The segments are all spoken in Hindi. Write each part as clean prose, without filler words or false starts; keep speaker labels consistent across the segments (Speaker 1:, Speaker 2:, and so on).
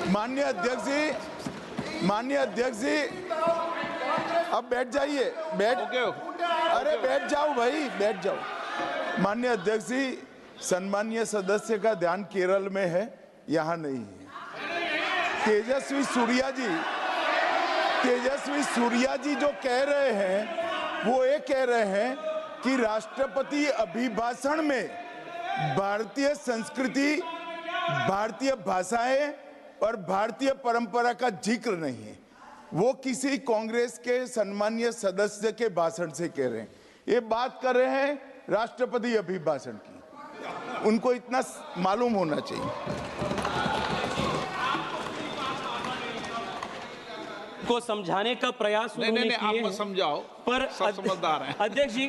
Speaker 1: माननीय अध्यक्ष जी अब बैठ जाइए। अरे बैठ जाओ भाई, बैठ जाओ। माननीय अध्यक्ष जी, सम्मानीय सदस्य का ध्यान केरल में है, यहाँ नहीं है। तेजस्वी सूर्या जी जो कह रहे हैं वो ये कह रहे हैं कि राष्ट्रपति अभिभाषण में भारतीय संस्कृति, भारतीय भाषाएं और भारतीय परंपरा का जिक्र नहीं है। वो किसी कांग्रेस के सम्मानीय सदस्य के भाषण से कह रहे हैं। ये बात कर रहे हैं राष्ट्रपति अभिभाषण की, उनको इतना मालूम होना चाहिए।
Speaker 2: को समझाने का प्रयास उन्होंने किए हैं।
Speaker 3: आप समझाओ,
Speaker 2: पर
Speaker 3: समझदार हैं।
Speaker 2: अध्यक्ष जी,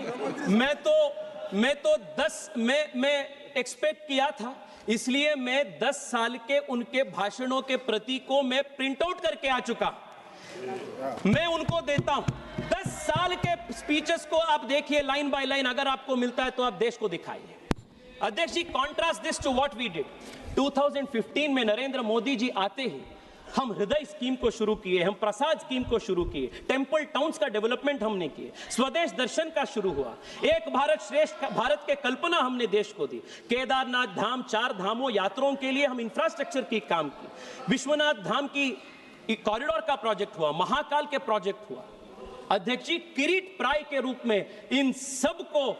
Speaker 2: मैं एक्सपेक्ट किया था, इसलिए मैं 10 साल के उनके भाषणों के प्रति को मैं प्रिंट आउट करके आ चुका। मैं उनको देता हूं 10 साल के स्पीचेस को आप देखिए लाइन बाय लाइन, अगर आपको मिलता है तो आप देश को दिखाइए। अध्यक्ष ji, contrast this to what we did 2015 में। नरेंद्र मोदी जी आते ही हम हृदय स्कीम को शुरू किए, हम प्रसाद स्कीम को शुरू किए, टेंपल टाउन्स का डेवलपमेंट हमने किए, स्वदेश दर्शन का शुरू हुआ, एक भारत श्रेष्ठ भारत के कल्पना हमने देश को दी, केदारनाथ धाम, 4 धामों यात्रियों के लिए हम इंफ्रास्ट्रक्चर की काम की, विश्वनाथ धाम की कॉरिडोर का प्रोजेक्ट हुआ, महाकाल के प्रोजेक्ट हुआ। अध्यक्ष जी, किरीट प्राय के रूप में इन सब को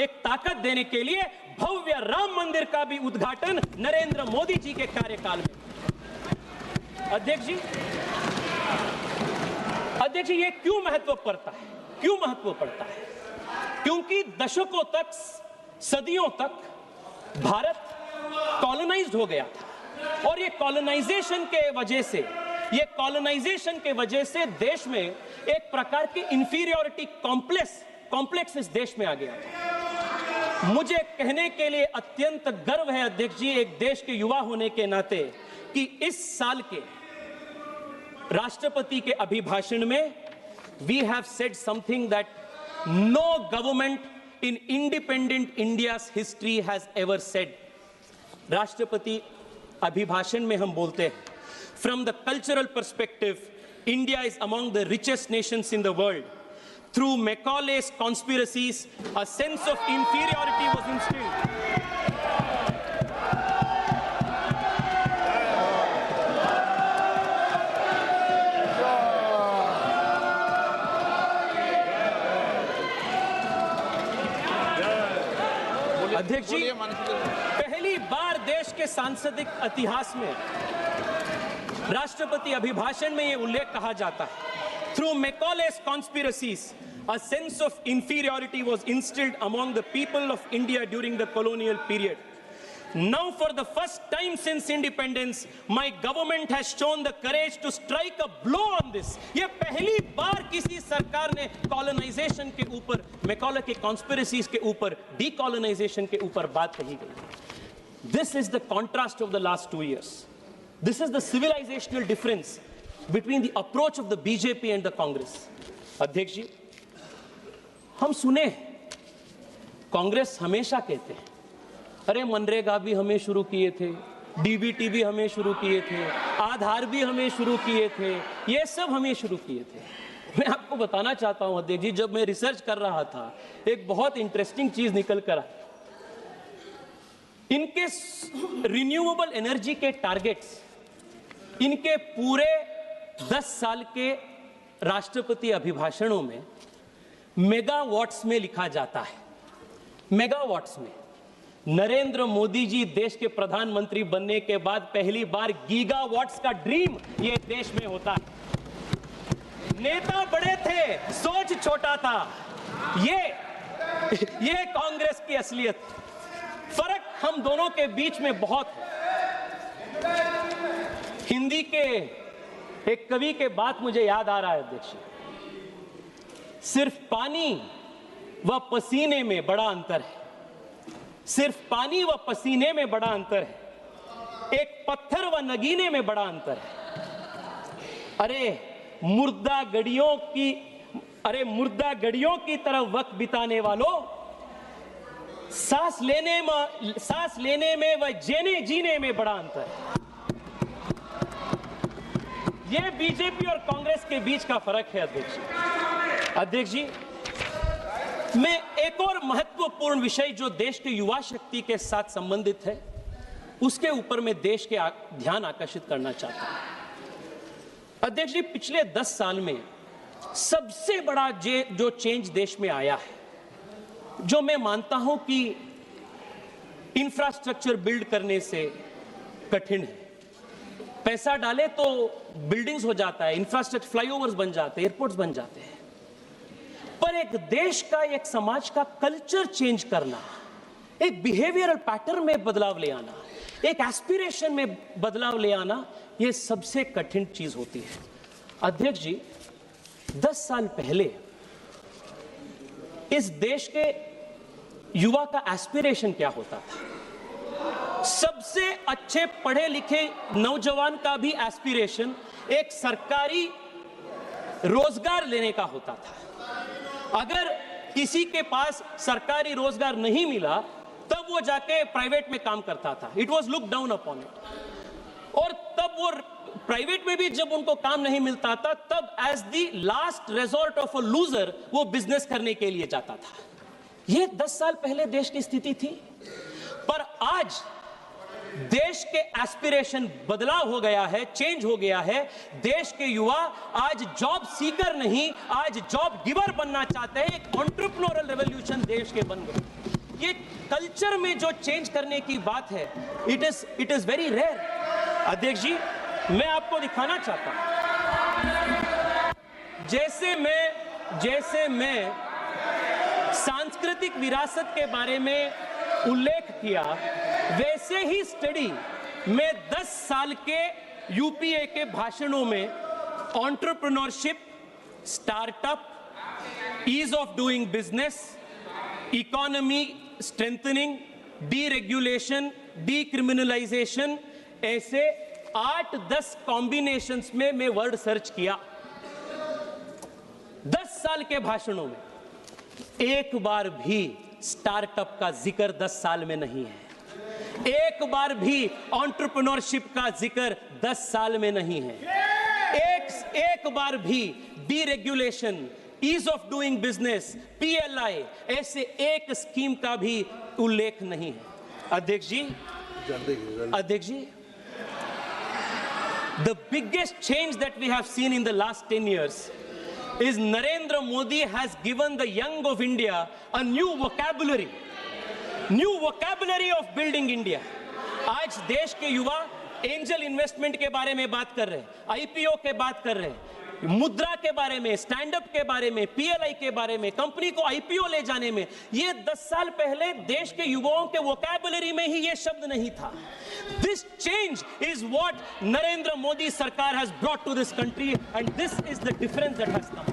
Speaker 2: एक ताकत देने के लिए भव्य राम मंदिर का भी उद्घाटन नरेंद्र मोदी जी के कार्यकाल में। अध्यक्ष जी, ये क्यों महत्व पड़ता है? क्योंकि दशकों तक, सदियों तक भारत कॉलोनाइज्ड हो गया था, और ये कॉलोनाइजेशन के वजह से देश में एक प्रकार की इंफीरियरिटी कॉम्प्लेक्स इस देश में आ गया था। मुझे कहने के लिए अत्यंत गर्व है अध्यक्ष जी, एक देश के युवा होने के नाते, कि इस साल के राष्ट्रपति के अभिभाषण में we have said something that no government in independent India's history has ever said. राष्ट्रपति अभिभाषण में हम बोलते हैं, from the cultural perspective, India is among the richest nations in the world. Through Macaulay's conspiracies, a sense of inferiority was instilled. अध्यक्ष जी, पहली बार देश के सांसदिक इतिहास में राष्ट्रपति अभिभाषण में यह उल्लेख कहा जाता है, through मैकॉले's conspiracies, a sense of inferiority was instilled among the people of India during the colonial period. Now, for the first time since independence, my government has shown the courage to strike a blow on this. ये पहली बार किसी सरकार ने कॉलोनाइजेशन के ऊपर, मैकॉले के कॉन्स्पिरेसीज के ऊपर, डीकॉलोनाइजेशन के ऊपर बात कही गई। This is the contrast of the last 2 years. This is the civilizational difference between the approach of the BJP and the Congress. अध्यक्ष जी, हम सुने कांग्रेस हमेशा कहते हैं, अरे मनरेगा भी हमें शुरू किए थे, डीबीटी भी हमें शुरू किए थे, आधार भी हमें शुरू किए थे, ये सब हमें शुरू किए थे। मैं आपको बताना चाहता हूं अध्यक्ष जी, जब मैं रिसर्च कर रहा था, एक बहुत इंटरेस्टिंग चीज निकल कर आई। इनके रिन्यूएबल एनर्जी के टारगेट्स इनके पूरे 10 साल के राष्ट्रपति अभिभाषणों में मेगावाट्स में लिखा जाता है। मेगावाट्स में नरेंद्र मोदी जी देश के प्रधानमंत्री बनने के बाद पहली बार गीगावाट्स का ड्रीम ये देश में होता है। नेता बड़े थे, सोच छोटा था। ये कांग्रेस की असलियत। फर्क हम दोनों के बीच में बहुत है। हिंदी के एक कवि के बात मुझे याद आ रहा है अध्यक्ष, सिर्फ पानी व पसीने में बड़ा अंतर है। सिर्फ पानी व पसीने में बड़ा अंतर है, एक पत्थर व नगीने में बड़ा अंतर है। अरे मुर्दा गड़ियों की तरफ वक्त बिताने वालों, सांस लेने में व जीने में बड़ा अंतर है। ये बीजेपी और कांग्रेस के बीच का फर्क है अध्यक्ष जी। अध्यक्ष जी, मैं एक और महत्वपूर्ण विषय जो देश के युवा शक्ति के साथ संबंधित है उसके ऊपर मैं देश के ध्यान आकर्षित करना चाहता हूं। अध्यक्ष जी, पिछले 10 साल में सबसे बड़ा जो चेंज देश में आया है, जो मैं मानता हूं कि इंफ्रास्ट्रक्चर बिल्ड करने से कठिन है। पैसा डाले तो बिल्डिंग्स हो जाता है, इंफ्रास्ट्रक्चर फ्लाईओवर्स बन जाते हैं, एयरपोर्ट्स बन जाते हैं, पर एक देश का, एक समाज का कल्चर चेंज करना, एक बिहेवियरल पैटर्न में बदलाव ले आना, एक एस्पिरेशन में बदलाव ले आना, यह सबसे कठिन चीज होती है। अध्यक्ष जी, 10 साल पहले इस देश के युवा का एस्पिरेशन क्या होता था? सबसे अच्छे पढ़े लिखे नौजवान का भी एस्पिरेशन एक सरकारी रोजगार लेने का होता था। अगर किसी के पास सरकारी रोजगार नहीं मिला तब वो जाके प्राइवेट में काम करता था। It was look down upon it. और तब वो प्राइवेट में भी जब उनको काम नहीं मिलता था तब as the last resort of a loser वो बिजनेस करने के लिए जाता था। ये 10 साल पहले देश की स्थिति थी, पर आज देश के एस्पिरेशन बदलाव हो गया है, चेंज हो गया है। देश के युवा आज जॉब सीकर नहीं, आज जॉब गिवर बनना चाहते हैं। एक एंटरप्रेन्योरल रेवोल्यूशन देश के बन गए। ये कल्चर में जो चेंज करने की बात है, इट इज वेरी रेयर। अध्यक्ष जी, मैं आपको दिखाना चाहता हूं, जैसे मैं सांस्कृतिक विरासत के बारे में उल्लेख किया, वैसे ही स्टडी में 10 साल के यूपीए के भाषणों में entrepreneurship, startup, ease of doing business, economy strengthening, deregulation, decriminalization, ऐसे 8-10 कॉम्बिनेशंस में मैं वर्ड सर्च किया। 10 साल के भाषणों में एक बार भी स्टार्टअप का जिक्र 10 साल में नहीं है। एक बार भी एंटरप्रेन्योरशिप का जिक्र 10 साल में नहीं है। एक बार भी deregulation, ease of doing business, PLI, ऐसे एक स्कीम का भी उल्लेख नहीं है। अध्यक्ष जी, the biggest change that we have seen in the last 10 years is Narendra Modi has given the young of India a new vocabulary of building India. आज देश के युवा एंजल इन्वेस्टमेंट के बारे में बात कर रहे हैं, आईपीओ के बात कर रहे हैं, मुद्रा के बारे में, स्टैंड अप के बारे में, पीएलआई के बारे में, कंपनी को आईपीओ ले जाने में। ये 10 साल पहले देश के युवाओं के वोकैबुलरी में ही ये शब्द नहीं था। This change is what Narendra Modi Sarkar has brought to this country, and this is the difference that has come.